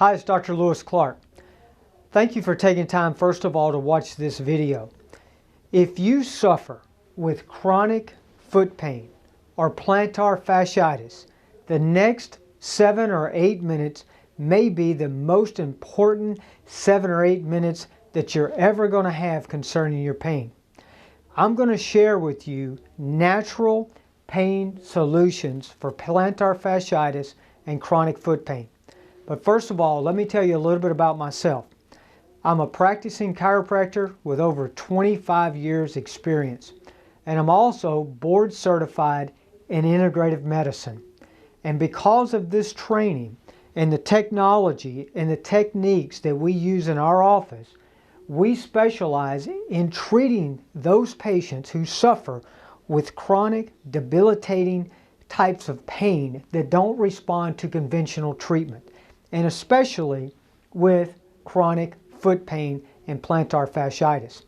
Hi, it's Dr. Lewis Clark. Thank you for taking time, first of all, to watch this video. If you suffer with chronic foot pain or plantar fasciitis, the next 7 or 8 minutes may be the most important 7 or 8 minutes that you're ever going to have concerning your pain. I'm going to share with you natural pain solutions for plantar fasciitis and chronic foot pain. But first of all, let me tell you a little bit about myself. I'm a practicing chiropractor with over 25 years experience, and I'm also board certified in integrative medicine. And because of this training and the technology and the techniques that we use in our office, we specialize in treating those patients who suffer with chronic, debilitating types of pain that don't respond to conventional treatment, and especially with chronic foot pain and plantar fasciitis.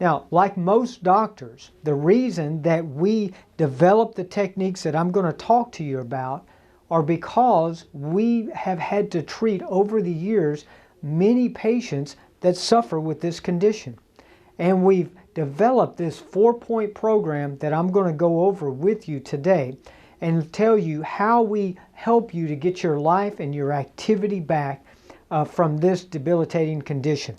Now, like most doctors, the reason that we develop the techniques that I'm going to talk to you about are because we have had to treat over the years many patients that suffer with this condition. And we've developed this 4-point program that I'm going to go over with you today and tell you how we help you to get your life and your activity back from this debilitating condition.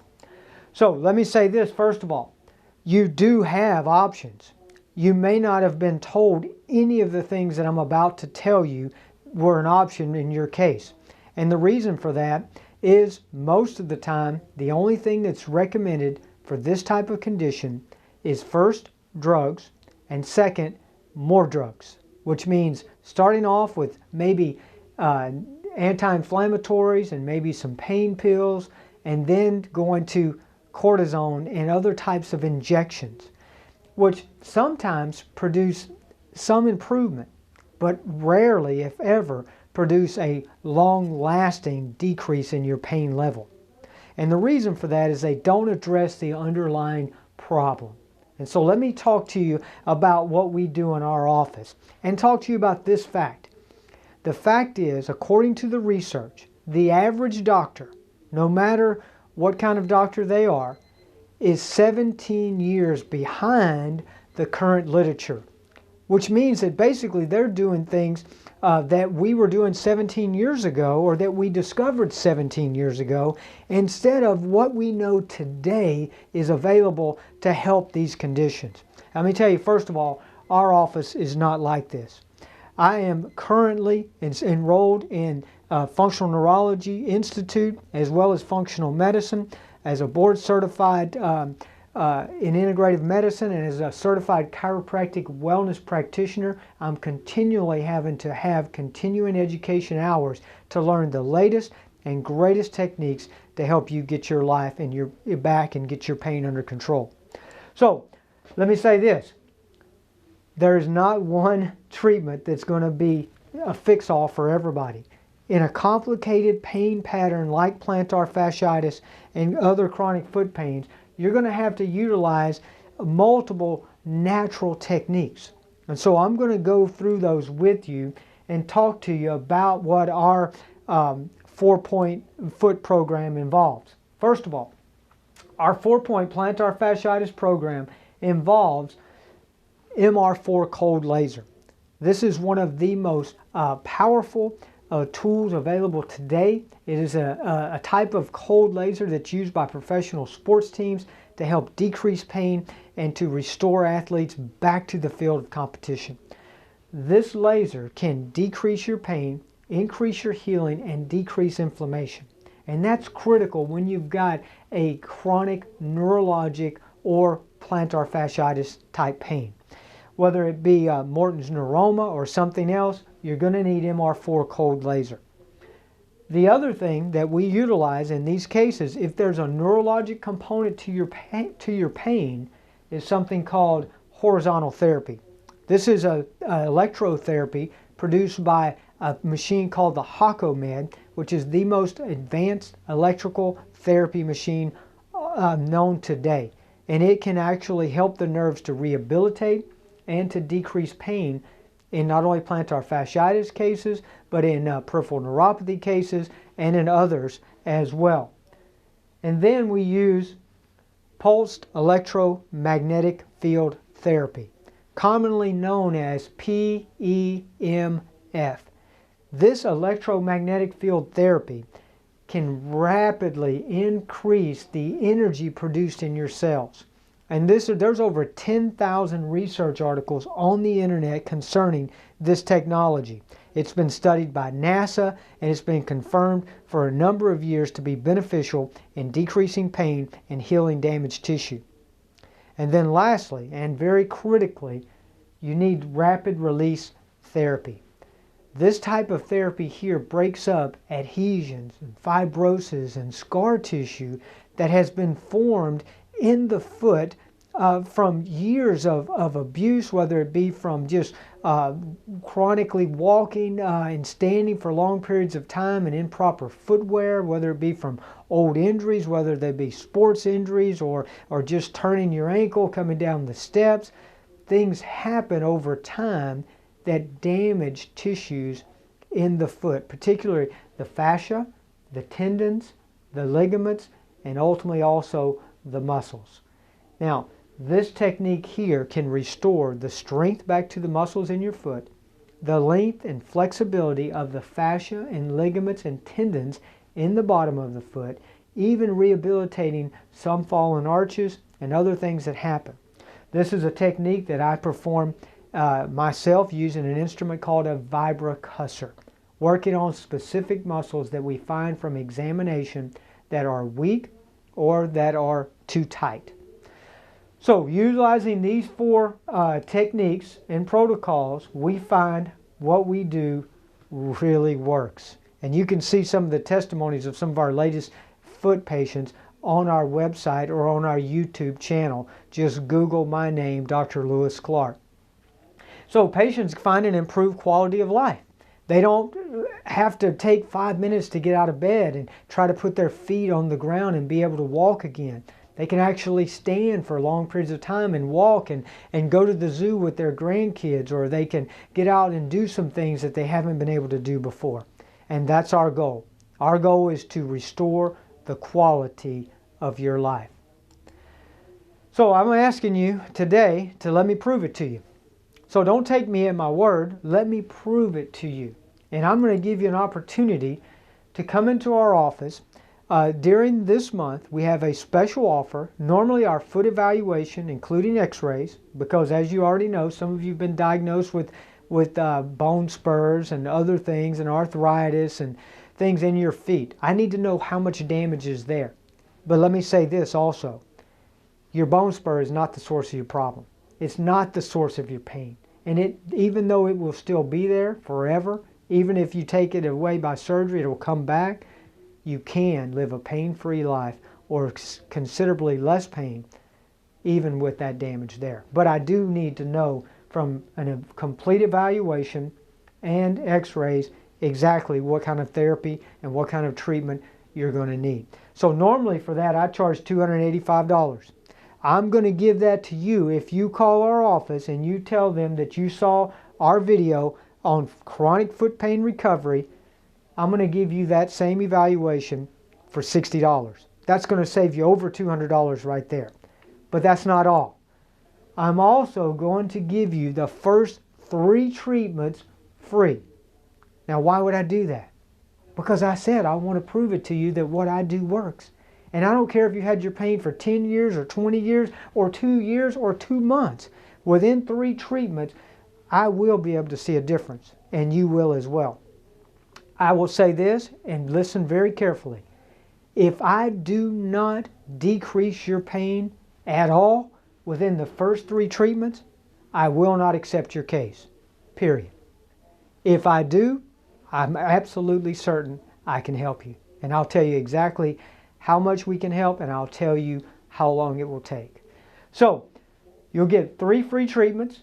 So let me say this first of all. You do have options. You may not have been told any of the things that I'm about to tell you were an option in your case. And the reason for that is most of the time the only thing that's recommended for this type of condition is first drugs and second more drugs, which means starting off with maybe anti-inflammatories and maybe some pain pills, and then going to cortisone and other types of injections, which sometimes produce some improvement, but rarely, if ever, produce a long-lasting decrease in your pain level. And the reason for that is they don't address the underlying problem. And so let me talk to you about what we do in our office and talk to you about this fact. The fact is, according to the research, the average doctor, no matter what kind of doctor they are, is 17 years behind the current literature, which means that basically they're doing things that we were doing 17 years ago, or that we discovered 17 years ago, instead of what we know today is available to help these conditions. Let me tell you, first of all, our office is not like this. I am currently enrolled in Functional Neurology Institute as well as Functional Medicine as a board certified in integrative medicine, and as a certified chiropractic wellness practitioner. I'm continually having to have continuing education hours to learn the latest and greatest techniques to help you get your life and your back and get your pain under control. So let me say this. There is not one treatment that's going to be a fix-all for everybody. In a complicated pain pattern like plantar fasciitis and other chronic foot pains, you're going to have to utilize multiple natural techniques. And so I'm going to go through those with you and talk to you about what our 4-point foot program involves. First of all, our 4-point plantar fasciitis program involves MR4 cold laser. This is one of the most powerful tools available today. It is a type of cold laser that's used by professional sports teams to help decrease pain and to restore athletes back to the field of competition. This laser can decrease your pain, increase your healing, and decrease inflammation. And that's critical when you've got a chronic neurologic or plantar fasciitis type pain. Whether it be Morton's neuroma or something else, you're going to need MR4 cold laser. The other thing that we utilize in these cases, if there's a neurologic component to your pain, is something called horizontal therapy. This is a electrotherapy produced by a machine called the Hako Med, which is the most advanced electrical therapy machine known today. And it can actually help the nerves to rehabilitate and to decrease pain in not only plantar fasciitis cases, but in peripheral neuropathy cases and in others as well. And then we use pulsed electromagnetic field therapy, commonly known as PEMF. This electromagnetic field therapy can rapidly increase the energy produced in your cells. And there's over 10,000 research articles on the internet concerning this technology. It's been studied by NASA, and it's been confirmed for a number of years to be beneficial in decreasing pain and healing damaged tissue. And then lastly, and very critically, you need rapid release therapy. This type of therapy here breaks up adhesions and fibrosis and scar tissue that has been formed in the foot from years of abuse, whether it be from just chronically walking and standing for long periods of time in improper footwear, whether it be from old injuries, whether they be sports injuries or just turning your ankle, coming down the steps. Things happen over time that damage tissues in the foot, particularly the fascia, the tendons, the ligaments, and ultimately also the muscles. Now, this technique here can restore the strength back to the muscles in your foot, the length and flexibility of the fascia and ligaments and tendons in the bottom of the foot, even rehabilitating some fallen arches and other things that happen. This is a technique that I perform myself using an instrument called a vibrocussor, working on specific muscles that we find from examination that are weak or that are too tight. So utilizing these four techniques and protocols, we find what we do really works. And you can see some of the testimonies of some of our latest foot patients on our website or on our YouTube channel. Just Google my name, Dr. Lewis Clark. So patients find an improved quality of life. They don't have to take 5 minutes to get out of bed and try to put their feet on the ground and be able to walk again. They can actually stand for long periods of time and walk and go to the zoo with their grandkids, or they can get out and do some things that they haven't been able to do before. And that's our goal. Our goal is to restore the quality of your life. So I'm asking you today to let me prove it to you. So don't take me at my word. Let me prove it to you. And I'm going to give you an opportunity to come into our office. During this month, we have a special offer. Normally our foot evaluation, including x-rays, because as you already know, some of you have been diagnosed with bone spurs and other things and arthritis and things in your feet. I need to know how much damage is there. But let me say this also. Your bone spur is not the source of your problem. It's not the source of your pain. And even though it will still be there forever, even if you take it away by surgery, it will come back, you can live a pain-free life or considerably less pain even with that damage there. But I do need to know from a complete evaluation and x-rays exactly what kind of therapy and what kind of treatment you're going to need. So normally for that I charge $285. I'm going to give that to you if you call our office and you tell them that you saw our video on chronic foot pain recovery. I'm going to give you that same evaluation for $60. That's going to save you over $200 right there. But that's not all. I'm also going to give you the first 3 treatments free. Now, why would I do that? Because I said I want to prove it to you that what I do works. And I don't care if you had your pain for 10 years or 20 years or 2 years or 2 months. Within 3 treatments, I will be able to see a difference, and you will as well. I will say this, and listen very carefully. If I do not decrease your pain at all within the first 3 treatments, I will not accept your case, period. If I do, I'm absolutely certain I can help you. And I'll tell you exactly how much we can help, and I'll tell you how long it will take. So, you'll get 3 free treatments.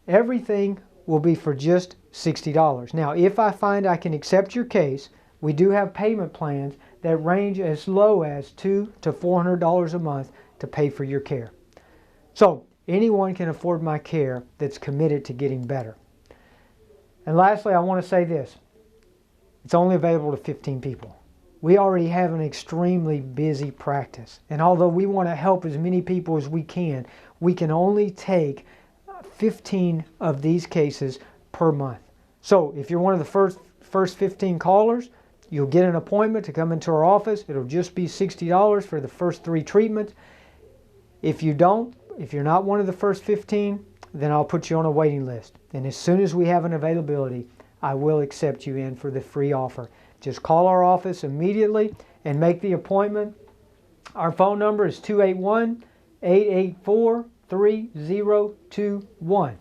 Everything will be for just $60. Now, if I find I can accept your case, we do have payment plans that range as low as $200 to $400 a month to pay for your care. So, anyone can afford my care that's committed to getting better. And lastly, I want to say this. It's only available to 15 people. We already have an extremely busy practice. And although we want to help as many people as we can only take 15 of these cases per month. So if you're one of the first 15 callers, you'll get an appointment to come into our office. It'll just be $60 for the first 3 treatments. If you're not one of the first 15, then I'll put you on a waiting list. And as soon as we have an availability, I will accept you in for the free offer. Just call our office immediately and make the appointment. Our phone number is 281-884-3021.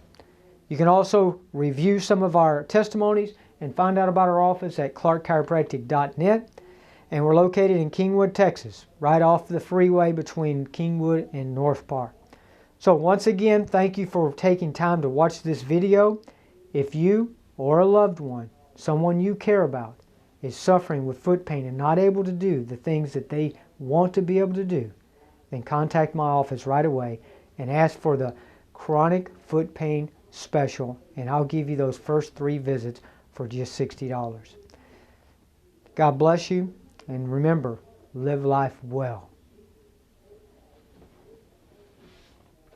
You can also review some of our testimonies and find out about our office at clarkchiropractic.net. And we're located in Kingwood, Texas, right off the freeway between Kingwood and North Park. So once again, thank you for taking time to watch this video. If you or a loved one, someone you care about, is suffering with foot pain and not able to do the things that they want to be able to do, then contact my office right away and ask for the chronic foot pain special, and I'll give you those first 3 visits for just $60. God bless you, and remember, live life well.